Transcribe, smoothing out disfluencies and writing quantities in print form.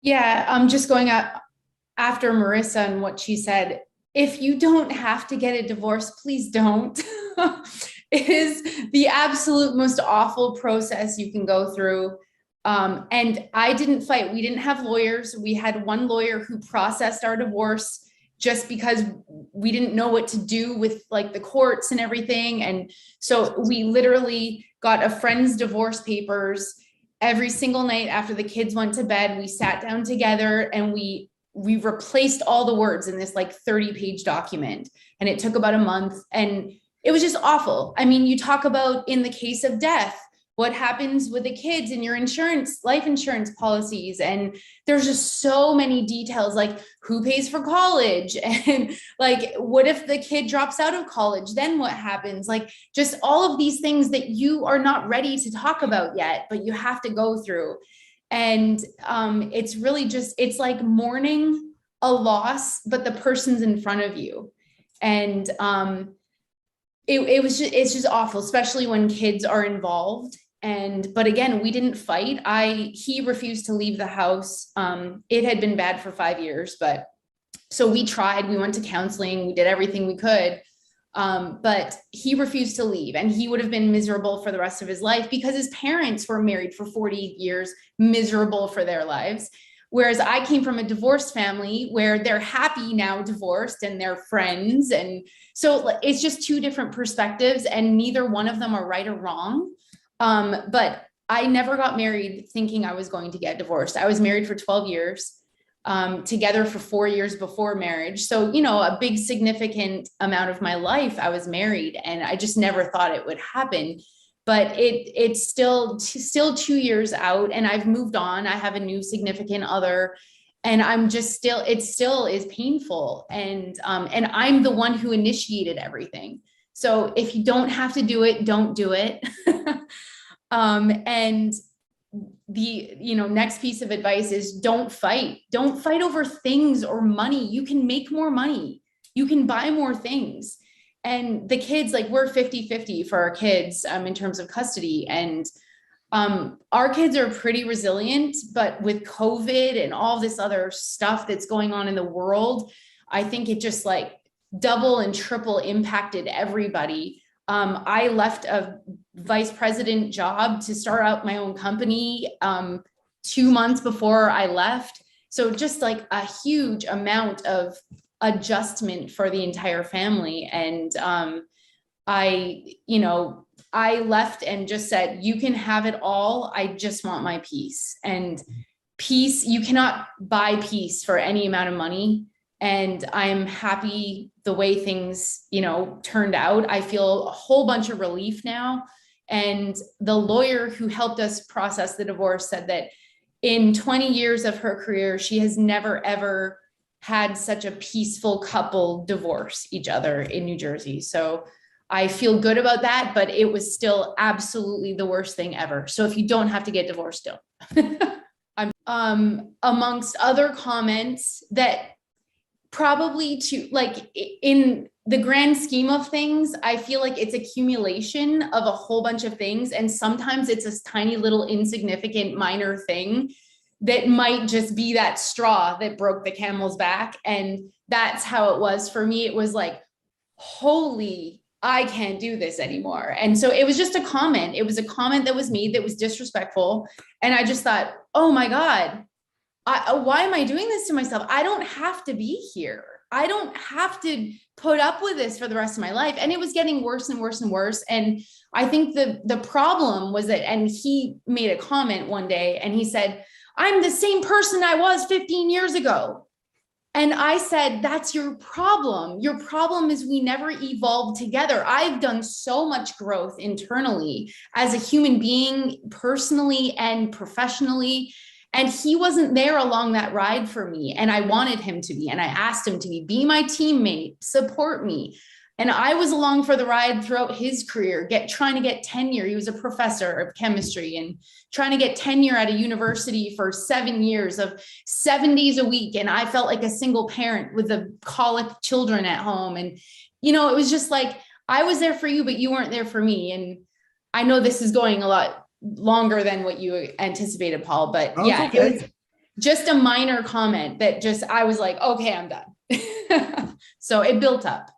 Yeah, I'm just going after Marissa and what she said. If you don't have to get a divorce, please don't. It is the absolute most awful process you can go through. And I didn't fight. We didn't have lawyers. We had one lawyer who processed our divorce just because we didn't know what to do with like the courts and everything. And so we literally got a friend's divorce papers every single night after the kids went to bed. We sat down together and we replaced all the words in this like 30-page document, and it took about a month, and it was just awful. I mean, you talk about in the case of death, what happens with the kids in your insurance, life insurance policies, and there's just so many details, like who pays for college and like what if the kid drops out of college, then what happens, like just all of these things that you are not ready to talk about yet, but you have to go through. And it's really just, it's like mourning a loss, but the person's in front of you. And it was just, it's just awful, especially when kids are involved. And but again, we didn't fight. He refused to leave the house. It had been bad for 5 years, but so we tried, we went to counseling, we did everything we could. But he refused to leave, and he would have been miserable for the rest of his life because his parents were married for 40 years, miserable for their lives. Whereas I came from a divorced family where they're happy now divorced and they're friends. And so it's just two different perspectives, and neither one of them are right or wrong. But I never got married thinking I was going to get divorced. I was married for 12 years, together for 4 years before marriage. So, a big significant amount of my life I was married, and I just never thought it would happen. But it's still 2 years out, and I've moved on. I have a new significant other, and I'm just still, it still is painful. And I'm the one who initiated everything. So if you don't have to do it, don't do it. And the next piece of advice is don't fight over things or money. You can make more money, you can buy more things. And the kids, like, we're 50-50 for our kids, in terms of custody. And our kids are pretty resilient, but with COVID and all this other stuff that's going on in the world, I think it just like double and triple impacted everybody. I left a vice president job to start out my own company 2 months before I left. So just like a huge amount of adjustment for the entire family. And I left and just said, you can have it all. I just want my peace. And peace, you cannot buy peace for any amount of money. And I'm happy the way things, turned out. I feel a whole bunch of relief now. And the lawyer who helped us process the divorce said that in 20 years of her career, she has never, ever had such a peaceful couple divorce each other in New Jersey. So I feel good about that, but it was still absolutely the worst thing ever. So if you don't have to get divorced, don't. Amongst other comments that probably to like in the grand scheme of things, I feel like it's accumulation of a whole bunch of things. And sometimes it's a tiny little insignificant minor thing that might just be that straw that broke the camel's back. And that's how it was for me. It was like, holy, I can't do this anymore. And so it was just a comment. It was a comment that was made that was disrespectful. And I just thought, oh my God, why am I doing this to myself? I don't have to be here. I don't have to put up with this for the rest of my life. And it was getting worse and worse and worse. And I think the problem was that, and he made a comment one day and he said, I'm the same person I was 15 years ago. And I said, that's your problem. Your problem is we never evolved together. I've done so much growth internally as a human being, personally and professionally. And he wasn't there along that ride for me. And I wanted him to be. And I asked him to be my teammate, support me. And I was along for the ride throughout his career, trying to get tenure. He was a professor of chemistry and trying to get tenure at a university for 7 years of 7 days a week. And I felt like a single parent with the colic children at home. And, it was just like, I was there for you, but you weren't there for me. And I know this is going a lot longer than what you anticipated, Paul, but Oh, it's yeah, okay. just a minor comment that just, I was like, okay, I'm done. So it built up.